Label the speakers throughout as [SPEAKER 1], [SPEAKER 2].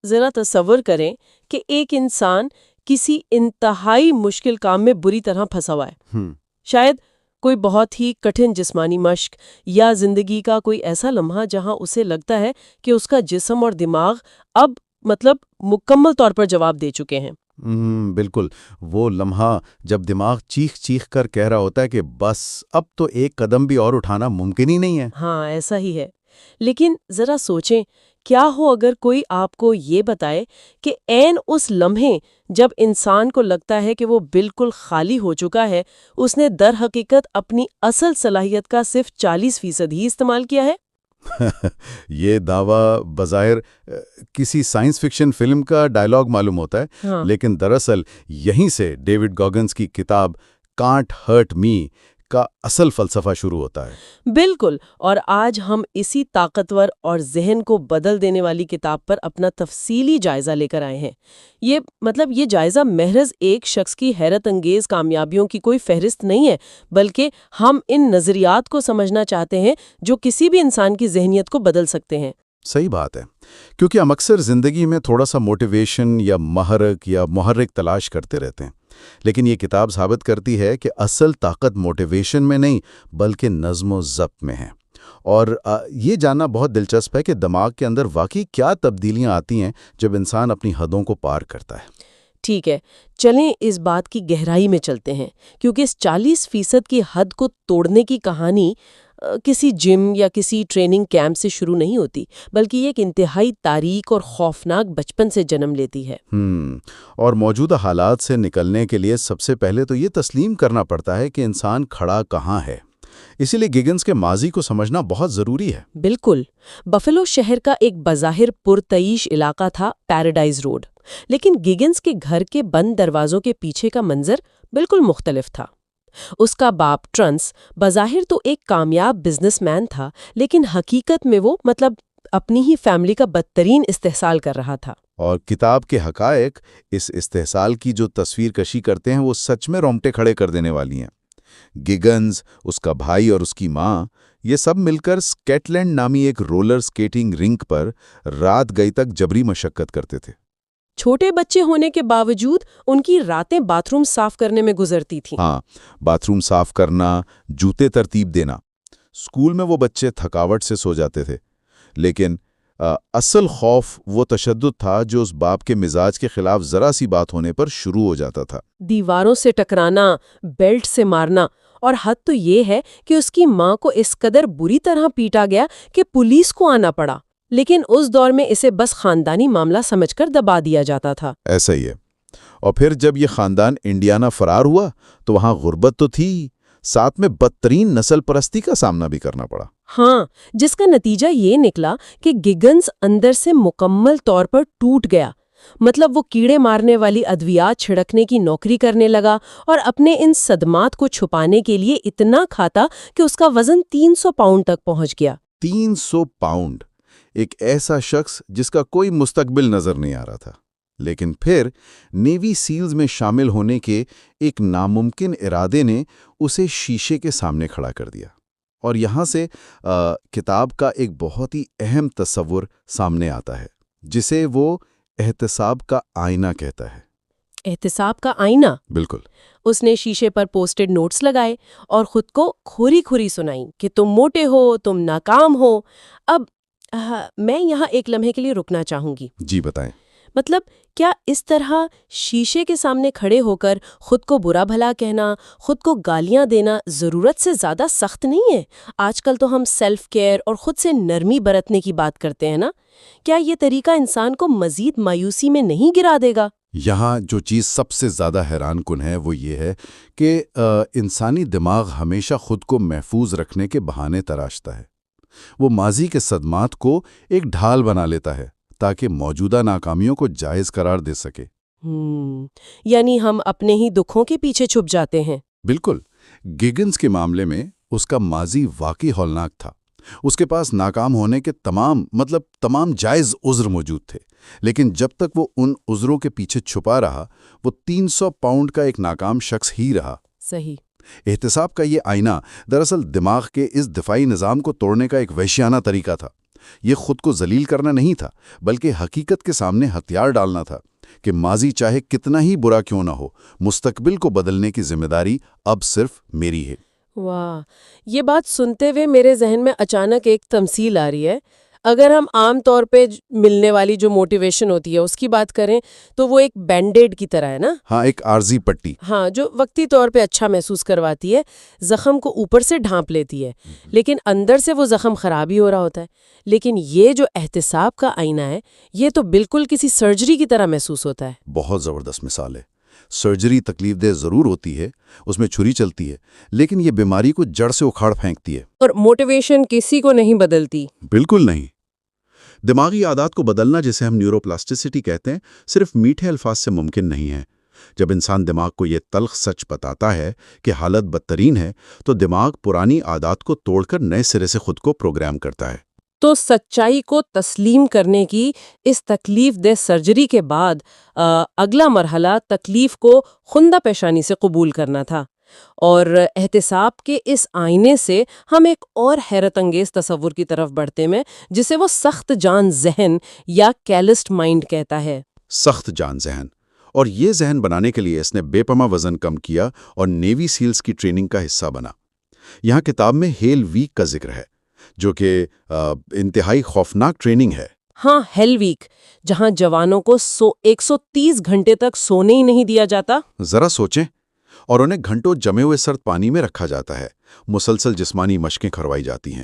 [SPEAKER 1] ذرا تصور کریں کہ ایک انسان کسی انتہائی مشکل کام میں بری طرح پھنسا ہوا ہے. شاید کوئی بہت ہی کٹھن جسمانی مشق یا زندگی کا کوئی ایسا لمحہ جہاں اسے لگتا ہے کہ اس کا جسم اور دماغ اب مکمل طور پر جواب دے چکے ہیں.
[SPEAKER 2] بالکل، وہ لمحہ جب دماغ چیخ چیخ کر کہہ رہا ہوتا ہے کہ بس اب تو ایک قدم بھی اور اٹھانا ممکن ہی نہیں ہے.
[SPEAKER 1] ہاں، ایسا ہی ہے. لیکن ذرا سوچیں، کیا ہو اگر کوئی آپ کو یہ بتائے کہ عین اس لمحے جب انسان کو لگتا ہے کہ وہ بالکل خالی ہو چکا ہے، اس نے در حقیقت اپنی اصل صلاحیت کا صرف 40% ہی استعمال کیا ہے؟
[SPEAKER 2] یہ دعویٰ بظاہر کسی سائنس فکشن فلم کا ڈائلاگ معلوم ہوتا ہے.
[SPEAKER 1] ہاں.
[SPEAKER 2] لیکن دراصل یہیں سے ڈیوڈ گوگنز کی کتاب کانٹ ہرٹ می کا اصل فلسفہ شروع ہوتا ہے.
[SPEAKER 1] بالکل، اور آج ہم اسی طاقتور اور ذہن کو بدل دینے والی کتاب پر اپنا تفصیلی جائزہ لے کر آئے ہیں. یہ جائزہ محض ایک شخص کی حیرت انگیز کامیابیوں کی کوئی فہرست نہیں ہے، بلکہ ہم ان نظریات کو سمجھنا چاہتے ہیں جو کسی بھی انسان کی ذہنیت کو بدل سکتے ہیں.
[SPEAKER 2] صحیح بات ہے، کیونکہ ہم اکثر زندگی میں تھوڑا سا موٹیویشن یا محرک تلاش کرتے رہتے ہیں. لیکن یہ کتاب ثابت کرتی ہے کہ اصل طاقت موٹیویشن میں نہیں بلکہ نظم و ضبط میں ہے. اور یہ جاننا بہت دلچسپ ہے کہ دماغ کے اندر واقعی کیا تبدیلیاں آتی ہیں جب انسان اپنی حدوں کو پار کرتا ہے.
[SPEAKER 1] ٹھیک ہے، چلیں اس بات کی گہرائی میں چلتے ہیں، کیونکہ اس 40% کی حد کو توڑنے کی کہانی کسی جم یا کسی ٹریننگ کیمپ سے شروع نہیں ہوتی، بلکہ یہ ایک انتہائی تاریک اور خوفناک بچپن سے جنم لیتی ہے.
[SPEAKER 2] اور موجودہ حالات سے نکلنے کے لیے سب سے پہلے تو یہ تسلیم کرنا پڑتا ہے کہ انسان کھڑا کہاں ہے. اسی لیے گگنز کے ماضی کو سمجھنا بہت ضروری ہے.
[SPEAKER 1] بالکل. بفلو شہر کا ایک بظاہر پرتعیش علاقہ تھا پیراڈائز روڈ، لیکن گگنز کے گھر کے بند دروازوں کے پیچھے کا منظر بالکل مختلف تھا. اس کا باپ ٹرنس بظاہر تو ایک کامیاب بزنس مین تھا، لیکن حقیقت میں وہ اپنی ہی فیملی کا بدترین استحصال کر رہا تھا.
[SPEAKER 2] اور کتاب کے حقائق اس استحصال کی جو تصویر کشی کرتے ہیں وہ سچ میں رونگٹے کھڑے کر دینے والی ہیں. گگنز، اس کا بھائی اور اس کی ماں، یہ سب مل کر سکیٹلینڈ نامی ایک رولر سکیٹنگ رنک پر رات گئی تک جبری مشقت کرتے تھے.
[SPEAKER 1] چھوٹے بچے ہونے کے باوجود ان کی راتیں باتھ روم صاف کرنے میں گزرتی تھیں.
[SPEAKER 2] ہاں، باتھ روم صاف کرنا، جوتے ترتیب دینا. اسکول میں وہ بچے تھکاوٹ سے سو جاتے تھے، لیکن اصل خوف وہ تشدد تھا جو اس باپ کے مزاج کے خلاف ذرا سی بات ہونے پر شروع ہو جاتا تھا.
[SPEAKER 1] دیواروں سے ٹکرانا، بیلٹ سے مارنا، اور حد تو یہ ہے کہ اس کی ماں کو اس قدر بری طرح پیٹا گیا کہ پولیس کو آنا پڑا. لیکن اس دور میں اسے بس خاندانی معاملہ سمجھ کر دبا دیا جاتا تھا.
[SPEAKER 2] ایسا ہی ہے. اور پھر جب یہ خاندان انڈیانا فرار ہوا تو وہاں غربت تو تھی، ساتھ میں بدترین نسل پرستی کا سامنا بھی کرنا پڑا.
[SPEAKER 1] ہاں، جس کا نتیجہ یہ نکلا کہ گگنز اندر سے مکمل طور پر ٹوٹ گیا. وہ کیڑے مارنے والی ادویات چھڑکنے کی نوکری کرنے لگا اور اپنے ان صدمات کو چھپانے کے لیے اتنا کھاتا کہ اس کا وزن 300 پاؤنڈ تک پہنچ گیا.
[SPEAKER 2] 300 پاؤنڈ! ایک ایسا شخص جس کا کوئی مستقبل نظر نہیں آ رہا تھا. لیکن پھر نیوی سیلز میں شامل ہونے کے ایک ناممکن ارادے نے اسے شیشے کے سامنے کھڑا کر دیا. اور یہاں سے کتاب کا ایک بہت ہی اہم تصور سامنے آتا ہے، جسے وہ احتساب کا آئینہ کہتا ہے.
[SPEAKER 1] احتساب کا آئینہ؟
[SPEAKER 2] بالکل.
[SPEAKER 1] اس نے شیشے پر پوسٹڈ نوٹس لگائے اور خود کو کھوری کھوری سنائی کہ تم موٹے ہو، تم ناکام ہو. اب میں یہاں ایک لمحے کے لیے رکنا چاہوں گی.
[SPEAKER 2] جی بتائیں.
[SPEAKER 1] کیا اس طرح شیشے کے سامنے کھڑے ہو کر خود کو برا بھلا کہنا، خود کو گالیاں دینا ضرورت سے زیادہ سخت نہیں ہے؟ آج کل تو ہم سیلف کیئر اور خود سے نرمی برتنے کی بات کرتے ہیں نا. کیا یہ طریقہ انسان کو مزید مایوسی میں نہیں گرا دے گا؟
[SPEAKER 2] یہاں جو چیز سب سے زیادہ حیران کن ہے وہ یہ ہے کہ انسانی دماغ ہمیشہ خود کو محفوظ رکھنے کے بہانے تراشتا ہے. وہ ماضی کے صدمات کو ایک ڈھال بنا لیتا ہے تاکہ موجودہ ناکامیوں کو جائز قرار دے سکے.
[SPEAKER 1] یعنی ہم اپنے ہی دکھوں کے پیچھے چھپ جاتے ہیں.
[SPEAKER 2] بالکل. گگنز کے معاملے میں اس کا ماضی واقعی ہولناک تھا. اس کے پاس ناکام ہونے کے تمام جائز عذر موجود تھے، لیکن جب تک وہ ان عذروں کے پیچھے چھپا رہا وہ 300 پاؤنڈ کا ایک ناکام شخص ہی رہا.
[SPEAKER 1] صحیح.
[SPEAKER 2] احتساب کا یہ آئینہ دراصل دماغ کے اس دفاعی نظام کو توڑنے کا ایک وحشیانہ طریقہ تھا. یہ خود کو ذلیل کرنا نہیں تھا، بلکہ حقیقت کے سامنے ہتھیار ڈالنا تھا کہ ماضی چاہے کتنا ہی برا کیوں نہ ہو، مستقبل کو بدلنے کی ذمہ داری اب صرف میری ہے۔
[SPEAKER 1] واہ، یہ بات سنتے ہوئے میرے ذہن میں اچانک ایک تمثیل آ رہی ہے۔ اگر ہم عام طور پہ ملنے والی جو موٹیویشن ہوتی ہے اس کی بات کریں تو وہ ایک بینڈیڈ کی طرح ہے نا؟
[SPEAKER 2] ہاں، ایک عارضی پٹی۔
[SPEAKER 1] ہاں، جو وقتی طور پہ اچھا محسوس کرواتی ہے، زخم کو اوپر سے ڈھانپ لیتی ہے، لیکن اندر سے وہ زخم خراب ہی ہو رہا ہوتا ہے۔ لیکن یہ جو احتساب کا آئینہ ہے، یہ تو بالکل کسی سرجری کی طرح محسوس ہوتا ہے۔
[SPEAKER 2] بہت زبردست مثال ہے۔ سرجری تکلیف دہ ضرور ہوتی ہے، اس میں چھری چلتی ہے، لیکن یہ بیماری کو جڑ سے اکھاڑ پھینکتی ہے۔
[SPEAKER 1] اور موٹیویشن کسی کو نہیں بدلتی۔
[SPEAKER 2] بالکل نہیں۔ دماغی عادات کو بدلنا، جسے ہم نیوروپلاسٹیسٹی کہتے ہیں، صرف میٹھے الفاظ سے ممکن نہیں ہے۔ جب انسان دماغ کو یہ تلخ سچ بتاتا ہے کہ حالت بدترین ہے، تو دماغ پرانی عادات کو توڑ کر نئے سرے سے خود کو پروگرام کرتا ہے۔
[SPEAKER 1] تو سچائی کو تسلیم کرنے کی اس تکلیف دہ سرجری کے بعد اگلا مرحلہ تکلیف کو خندہ پیشانی سے قبول کرنا تھا۔ اور احتساب کے اس آئینے سے ہم ایک اور حیرت انگیز تصور کی طرف بڑھتے ہیں، جسے وہ سخت جان ذہن یا کیلسڈ مائنڈ کہتا ہے۔
[SPEAKER 2] سخت جان ذہن، اور یہ ذہن بنانے کے لیے اس نے بے پناہ وزن کم کیا اور نیوی سیلز کی ٹریننگ کا حصہ بنا۔ یہاں کتاب میں ہیل ویک کا ذکر ہے، جو کہ انتہائی خوفناک ٹریننگ ہے۔
[SPEAKER 1] ہاں، ہیل ویک، جہاں جوانوں کو 130 گھنٹے تک سونے ہی نہیں دیا جاتا۔
[SPEAKER 2] ذرا سوچیں، اور انہیں گھنٹوں جمے ہوئے سرد پانی میں رکھا جاتا ہے، مسلسل جسمانی مشقیں کروائی جاتی ہیں،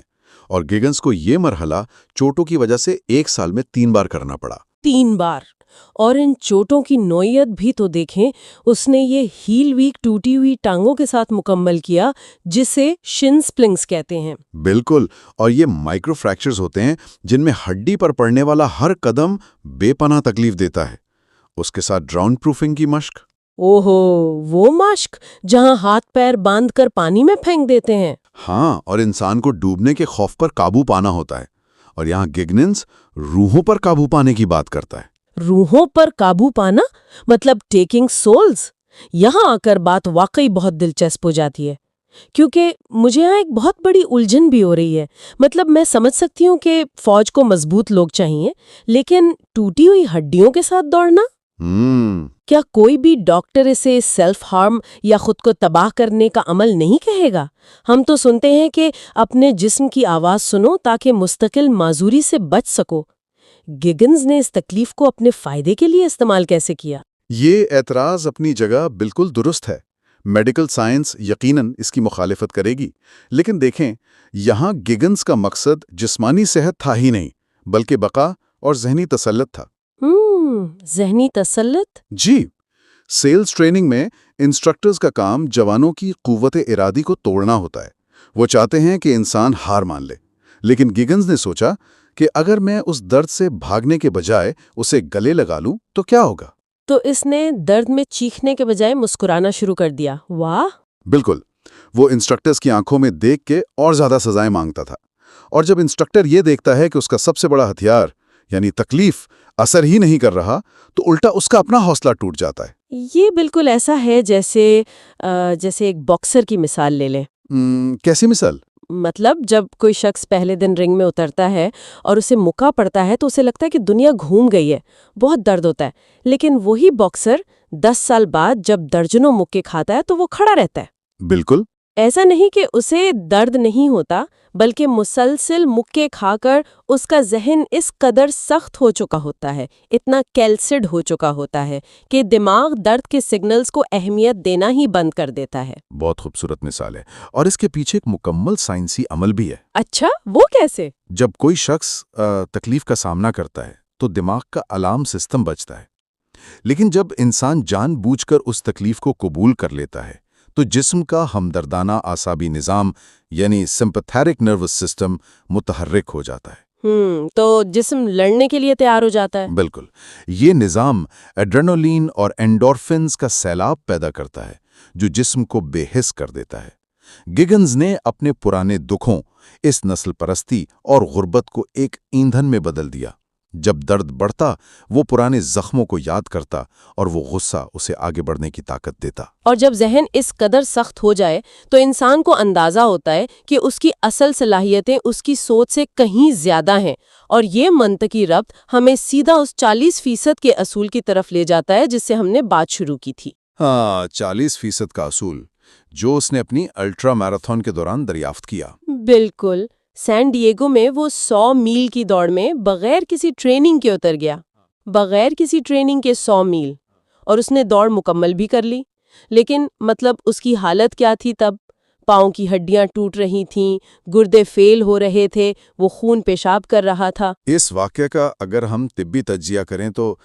[SPEAKER 2] اور گگنز کو یہ مرحلہ چوٹوں کی وجہ سے 1 سال میں 3 بار کرنا پڑا۔
[SPEAKER 1] 3 بار! اور ان چوٹوں کی نوعیت بھی تو دیکھیں۔ اس نے یہ ہیل ویک ٹوٹی ہوئی ٹانگوں کے ساتھ مکمل کیا، جسے شن سپلنگز کہتے ہیں۔
[SPEAKER 2] بالکل، اور یہ مائکرو فریکچرز ہوتے ہیں جن میں ہڈی پر پڑنے والا ہر قدم بے پناہ تکلیف دیتا ہے۔ اس کے ساتھ ڈراؤن پروفنگ کی مشق۔
[SPEAKER 1] اوہو، وہ مشق جہاں ہاتھ پیر باندھ کر پانی میں پھینک دیتے ہیں۔
[SPEAKER 2] ہاں، اور انسان کو ڈوبنے کے خوف پر قابو پانا ہوتا ہے۔ اور یہاں گگنز روحوں پر قابو پانے کی بات کرتا ہے۔
[SPEAKER 1] روحوں پر قابو پانا مطلب ٹیکنگ سولز؟ یہاں آ کر بات واقعی بہت دلچسپ ہو جاتی ہے، کیونکہ مجھے یہاں ایک بہت بڑی الجھن بھی ہو رہی ہے۔ مطلب میں سمجھ سکتی ہوں کہ فوج کو مضبوط لوگ چاہیے، لیکن ٹوٹی ہوئی ہڈیوں کے ساتھ دوڑنا؟ کیا کوئی بھی ڈاکٹر اسے سیلف ہارم یا خود کو تباہ کرنے کا عمل نہیں کہے گا؟ ہم تو سنتے ہیں کہ اپنے جسم کی آواز سنو تاکہ مستقل معذوری سے بچ سکو۔ گگنز نے اس تکلیف کو اپنے فائدے کے لیے استعمال کیسے کیا؟
[SPEAKER 2] یہ اعتراض اپنی جگہ بالکل درست ہے۔ میڈیکل سائنس یقیناً اس کی مخالفت کرے گی، لیکن دیکھیں، یہاں گگنز کا مقصد جسمانی صحت تھا ہی نہیں، بلکہ بقا اور ذہنی تسلط تھا۔
[SPEAKER 1] ذہنی تسلط؟
[SPEAKER 2] جی، سیلز ٹریننگ میں انسٹرکٹرز کا کام جوانوں کی قوت ارادی کو توڑنا ہوتا ہے۔ وہ چاہتے ہیں کہ انسان ہار مان لے، لیکن گگنز نے سوچا کہ اگر میں اس درد سے بھاگنے کے بجائے اسے گلے لگا لوں تو کیا ہوگا؟
[SPEAKER 1] تو اس نے درد میں چیخنے کے بجائے مسکرانا شروع کر دیا۔ واہ!
[SPEAKER 2] بالکل، وہ انسٹرکٹرز کی آنکھوں میں دیکھ کے اور زیادہ سزائیں مانگتا تھا، اور جب انسٹرکٹر یہ دیکھتا ہے کہ اس کا سب سے بڑا ہتھیار یعنی تکلیف اثر ہی نہیں کر رہا، تو الٹا اس کا اپنا حوصلہ ٹوٹ جاتا ہے۔
[SPEAKER 1] یہ بالکل ایسا ہے جیسے ایک باکسر کی مثال لے لیں۔
[SPEAKER 2] کیسی مثال؟
[SPEAKER 1] مطلب جب کوئی شخص پہلے دن رنگ میں اترتا ہے اور اسے مکہ پڑتا ہے تو اسے لگتا ہے کہ دنیا گھوم گئی ہے، بہت درد ہوتا ہے، لیکن وہی باکسر 10 سال بعد جب درجنوں مکے کھاتا ہے تو وہ کھڑا رہتا ہے۔
[SPEAKER 2] بالکل
[SPEAKER 1] ایسا نہیں کہ اسے درد نہیں ہوتا، بلکہ مسلسل مکے کھا کر اس کا ذہن اس قدر سخت ہو چکا ہوتا ہے، اتنا کیلسڈ ہو چکا ہوتا ہے کہ دماغ درد کے سگنلز کو اہمیت دینا ہی بند کر دیتا ہے۔
[SPEAKER 2] بہت خوبصورت مثال ہے، اور اس کے پیچھے ایک مکمل سائنسی عمل بھی ہے۔
[SPEAKER 1] اچھا، وہ کیسے؟
[SPEAKER 2] جب کوئی شخص تکلیف کا سامنا کرتا ہے تو دماغ کا الارم سسٹم بجتا ہے، لیکن جب انسان جان بوجھ کر اس تکلیف کو قبول کر لیتا ہے تو جسم کا ہمدردانہ اعصابی نظام یعنی سمپتھیٹک نروس سسٹم متحرک ہو جاتا ہے۔
[SPEAKER 1] تو جسم لڑنے کے لیے تیار ہو جاتا ہے۔
[SPEAKER 2] بالکل، یہ نظام ایڈرینولین اور اینڈورفنز کا سیلاب پیدا کرتا ہے جو جسم کو بے حس کر دیتا ہے۔ گگنز نے اپنے پرانے دکھوں، اس نسل پرستی اور غربت کو ایک ایندھن میں بدل دیا، جب درد بڑھتا وہ پرانے زخموں کو یاد کرتا اور وہ غصہ اسے آگے بڑھنے کی طاقت دیتا۔
[SPEAKER 1] اور جب ذہن اس قدر سخت ہو جائے تو انسان کو اندازہ ہوتا ہے کہ اس کی اصل صلاحیتیں اس کی سوچ سے کہیں زیادہ ہیں، اور یہ منطقی ربط ہمیں سیدھا اس 40% کے اصول کی طرف لے جاتا ہے جس سے ہم نے بات شروع کی تھی۔
[SPEAKER 2] ہاں، 40% کا اصول جو اس نے اپنی الٹرا میراتھن کے دوران دریافت کیا۔
[SPEAKER 1] بالکل، سین ڈیگو میں وہ 100 میل کی دوڑ میں بغیر کسی ٹریننگ کے اتر گیا، بغیر کسی ٹریننگ کے 100 میل، اور اس نے دوڑ مکمل بھی کر لی۔ لیکن مطلب اس کی حالت کیا تھی تب؟ پاؤں کی ہڈیاں ٹوٹ رہی تھیں، گردے فیل ہو رہے تھے، وہ خون پیشاب کر رہا تھا۔
[SPEAKER 2] اس واقعے کا اگر ہم طبی تجزیہ کریں تو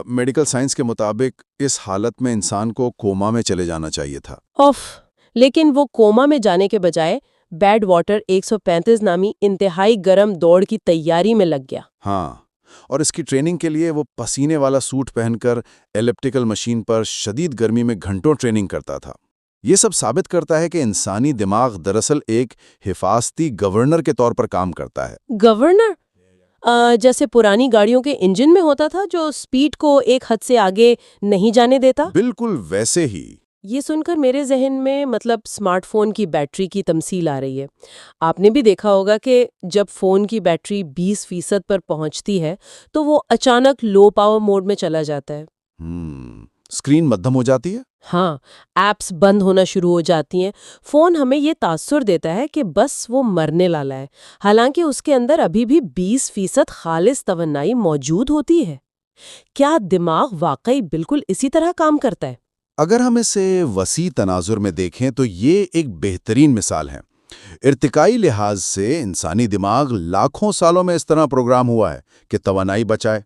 [SPEAKER 2] میڈیکل سائنس کے مطابق اس حالت میں انسان کو کوما میں چلے جانا چاہیے تھا۔
[SPEAKER 1] اوف! لیکن وہ کوما میں جانے کے بجائے بیڈ واٹر 135 نامی انتہائی گرم دوڑ کی تیاری میں لگ گیا۔
[SPEAKER 2] ہاں، اور اس کی ٹریننگ کے لیے وہ پسینے والا سوٹ پہن کر ایلپٹیکل مشین پر شدید گرمی میں گھنٹوں ٹریننگ کرتا تھا۔ یہ سب ثابت کرتا ہے کہ انسانی دماغ دراصل ایک حفاظتی گورنر کے طور پر کام کرتا ہے۔
[SPEAKER 1] گورنر؟ جیسے پرانی گاڑیوں کے انجن میں ہوتا تھا جو سپیڈ کو ایک حد سے آگے نہیں جانے دیتا؟
[SPEAKER 2] بالکل ویسے ہی۔
[SPEAKER 1] یہ سن کر میرے ذہن میں سمارٹ فون کی بیٹری کی تمثیل آ رہی ہے۔ آپ نے بھی دیکھا ہوگا کہ جب فون کی بیٹری 20% پر پہنچتی ہے تو وہ اچانک لو پاور موڈ میں چلا جاتا ہے۔
[SPEAKER 2] اسکرین مدھم ہو جاتی ہے۔
[SPEAKER 1] ہاں، ایپس بند ہونا شروع ہو جاتی ہیں۔ فون ہمیں یہ تاثر دیتا ہے کہ بس وہ مرنے والا ہے، حالانکہ اس کے اندر ابھی بھی 20% خالص توانائی موجود ہوتی ہے۔ کیا دماغ واقعی بالکل اسی طرح کام کرتا ہے؟
[SPEAKER 2] اگر ہم اسے وسیع تناظر میں دیکھیں تو یہ ایک بہترین مثال ہے۔ ارتقائی لحاظ سے انسانی دماغ لاکھوں سالوں میں اس طرح پروگرام ہوا ہے کہ توانائی بچائے۔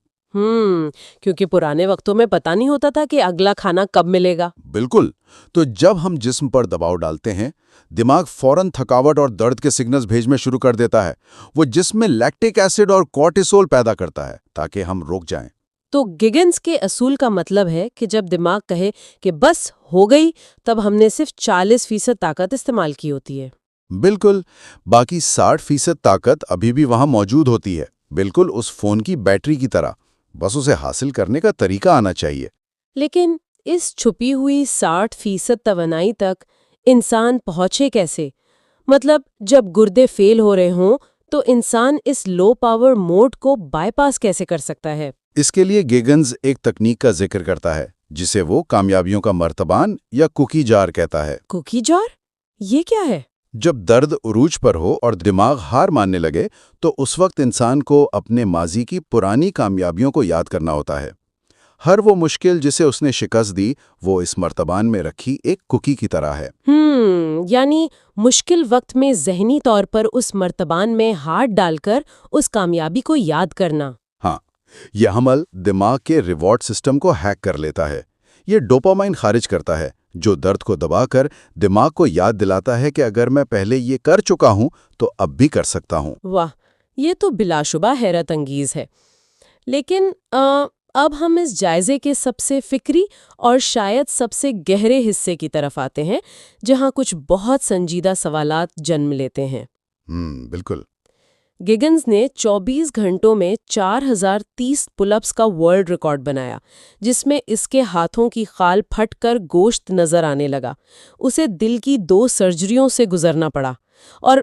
[SPEAKER 1] کیونکہ پرانے وقتوں میں پتہ نہیں ہوتا تھا کہ اگلا کھانا کب ملے گا۔
[SPEAKER 2] بالکل، تو جب ہم جسم پر دباؤ ڈالتے ہیں، دماغ فوراً تھکاوٹ اور درد کے سگنلز بھیجنے شروع کر دیتا ہے۔ وہ جسم میں لیکٹک ایسڈ اور کورٹیسول پیدا کرتا ہے تاکہ ہم رک جائیں۔
[SPEAKER 1] تو گگنز کے اصول کا مطلب ہے کہ جب دماغ کہے کہ بس ہو گئی، تب ہم نے صرف 40% طاقت استعمال کی ہوتی ہے۔
[SPEAKER 2] بالکل، باقی 60% طاقت ابھی بھی وہاں موجود ہوتی ہے، بالکل اس فون کی بیٹری کی طرح، بس اسے حاصل کرنے کا طریقہ آنا چاہیے۔
[SPEAKER 1] لیکن اس چھپی ہوئی 60% توانائی تک انسان پہنچے کیسے؟ مطلب جب گردے فیل ہو رہے ہوں تو انسان اس لو پاور موڈ کو بائی پاس کیسے کر سکتا ہے؟
[SPEAKER 2] اس کے لیے گیگنز ایک تکنیک کا ذکر کرتا ہے جسے وہ کامیابیوں کا مرتبان یا کوکی جار کہتا ہے۔
[SPEAKER 1] کوکی جار؟ یہ کیا ہے؟
[SPEAKER 2] جب درد عروج پر ہو اور دماغ ہار ماننے لگے تو اس وقت انسان کو اپنے ماضی کی پرانی کامیابیوں کو یاد کرنا ہوتا ہے۔ ہر وہ مشکل جسے اس نے شکست دی وہ اس مرتبان میں رکھی ایک کوکی کی طرح ہے۔
[SPEAKER 1] یعنی مشکل وقت میں ذہنی طور پر اس مرتبان میں ہاتھ ڈال کر اس کامیابی کو یاد کرنا۔
[SPEAKER 2] ہاں، یہ عمل دماغ کے ریوارڈ سسٹم کو ہیک کر لیتا ہے۔ یہ ڈوپامائن خارج کرتا ہے جو درد کو دبا کر دماغ کو یاد دلاتا ہے کہ اگر میں پہلے یہ کر چکا ہوں تو اب بھی کر سکتا ہوں۔
[SPEAKER 1] واہ، یہ تو بلا شبہ حیرت انگیز ہے۔ لیکن اب ہم اس جائزے کے سب سے فکری اور شاید سب سے گہرے حصے کی طرف آتے ہیں جہاں کچھ بہت سنجیدہ سوالات جنم لیتے ہیں۔
[SPEAKER 2] بالکل۔
[SPEAKER 1] گگنز نے 24 گھنٹوں میں 4030 پل اپس کا ورلڈ ریکارڈ بنایا، جس میں اس کے ہاتھوں کی خال پھٹ کر گوشت نظر آنے لگا۔ اسے دل کی 2 سرجریوں سے گزرنا پڑا، اور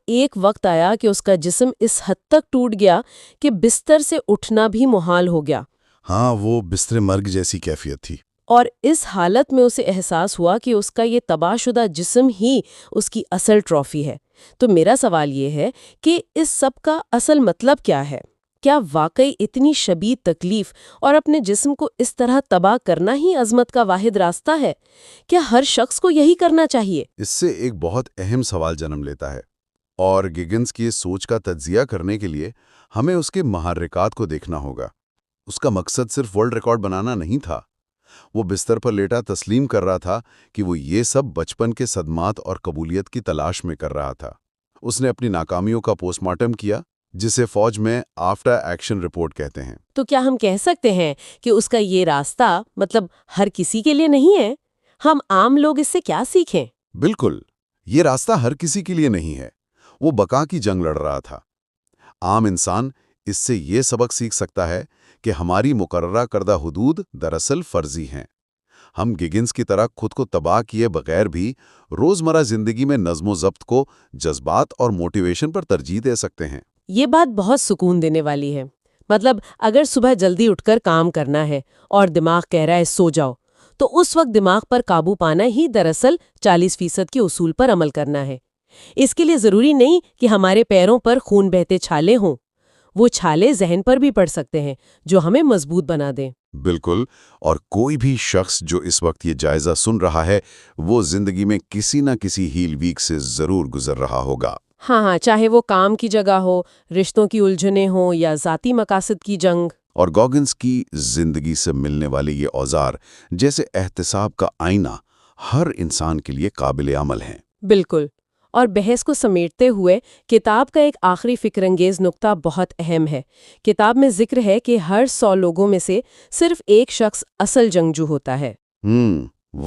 [SPEAKER 1] ایک وقت آیا کہ اس کا جسم اس حد تک ٹوٹ گیا کہ بستر سے اٹھنا بھی محال ہو گیا۔
[SPEAKER 2] ہاں، وہ بستر مرگ جیسی کیفیت تھی۔
[SPEAKER 1] اور اس حالت میں اسے احساس ہوا کہ اس کا یہ تباہ شدہ جسم ہی اس کی اصل ٹرافی ہے۔ تو میرا سوال یہ ہے کہ اس سب کا اصل مطلب کیا ہے؟ کیا واقعی اتنی شدید تکلیف اور اپنے جسم کو اس طرح تباہ کرنا ہی عظمت کا واحد راستہ ہے؟ کیا ہر شخص کو یہی کرنا چاہیے؟
[SPEAKER 2] اس سے ایک بہت اہم سوال جنم لیتا ہے، اور گگنز کی سوچ کا تجزیہ کرنے کے لیے ہمیں اس کے محرکات کو دیکھنا ہوگا۔ اس کا مقصد صرف ورلڈ ریکارڈ بنانا نہیں تھا۔ وہ بستر پر لیٹا تسلیم کر رہا تھا کہ وہ یہ سب بچپن کے صدمات اور قبولیت کی تلاش میں کر رہا تھا۔ اس نے اپنی ناکامیوں کا پوسٹ مارٹم کیا، جسے فوج میں آفٹر ایکشن رپورٹ کہتے ہیں۔
[SPEAKER 1] تو کیا ہم کہہ سکتے ہیں کہ اس کا یہ راستہ ہر کسی کے لیے نہیں ہے؟ ہم عام لوگ اس سے کیا سیکھیں؟
[SPEAKER 2] بالکل، یہ راستہ ہر کسی کے لیے نہیں ہے۔ وہ بقا کی جنگ لڑ رہا تھا۔ عام انسان اس سے یہ سبق سیکھ سکتا ہے کہ ہماری مقررہ کردہ حدود دراصل فرضی ہیں۔ ہم گگنس کی طرح خود کو تباہ کیے بغیر بھی روزمرہ زندگی میں نظم و ضبط کو جذبات اور موٹیویشن پر ترجیح دے سکتے ہیں۔
[SPEAKER 1] یہ بات بہت سکون دینے والی ہے۔ مطلب اگر صبح جلدی اٹھ کر کام کرنا ہے اور دماغ کہہ رہا ہے سو جاؤ، تو اس وقت دماغ پر قابو پانا ہی دراصل 40% کے اصول پر عمل کرنا ہے۔ اس کے لیے ضروری نہیں کہ ہمارے پیروں پر خون بہتے چھالے ہوں، وہ چھالے ذہن پر بھی پڑ سکتے ہیں جو ہمیں مضبوط بنا دیں۔
[SPEAKER 2] بالکل، اور کوئی بھی شخص جو اس وقت یہ جائزہ سن رہا ہے وہ زندگی میں کسی نہ کسی ہیل ویک سے ضرور گزر رہا ہوگا۔
[SPEAKER 1] ہاں، چاہے وہ کام کی جگہ ہو، رشتوں کی الجھنیں ہوں یا ذاتی مقاصد کی جنگ۔
[SPEAKER 2] اور گوگنس کی زندگی سے ملنے والے یہ اوزار جیسے احتساب کا آئینہ ہر انسان کے لیے قابل عمل ہیں۔
[SPEAKER 1] بالکل، اور بحث کو سمیٹتے ہوئے کتاب کا ایک آخری فکر انگیز نقطہ بہت اہم ہے۔ کتاب میں ذکر ہے کہ ہر 100 لوگوں میں سے صرف ایک شخص اصل جنگجو ہوتا ہے۔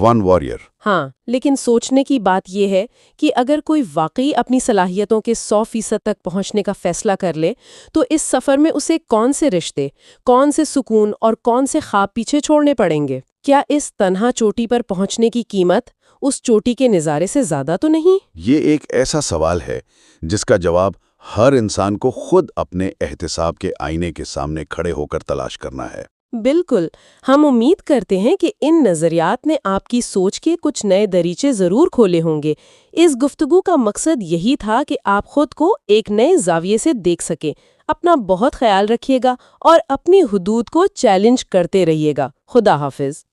[SPEAKER 2] One warrior.
[SPEAKER 1] ہاں، لیکن سوچنے کی بات یہ ہے کہ اگر کوئی واقعی اپنی صلاحیتوں کے 100% تک پہنچنے کا فیصلہ کر لے تو اس سفر میں اسے کون سے رشتے، کون سے سکون اور کون سے خواب پیچھے چھوڑنے پڑیں گے؟ کیا اس تنہا چوٹی پر پہنچنے کی قیمت اس چوٹی کے نظارے سے زیادہ تو نہیں؟
[SPEAKER 2] یہ ایک ایسا سوال ہے جس کا جواب ہر انسان کو خود اپنے احتساب کے آئینے کے سامنے کھڑے ہو کر تلاش کرنا ہے۔
[SPEAKER 1] بالکل، ہم امید کرتے ہیں کہ ان نظریات نے آپ کی سوچ کے کچھ نئے دریچے ضرور کھولے ہوں گے۔ اس گفتگو کا مقصد یہی تھا کہ آپ خود کو ایک نئے زاویے سے دیکھ سکیں۔ اپنا بہت خیال رکھیے گا اور اپنی حدود کو چیلنج کرتے رہیے گا۔ خدا حافظ۔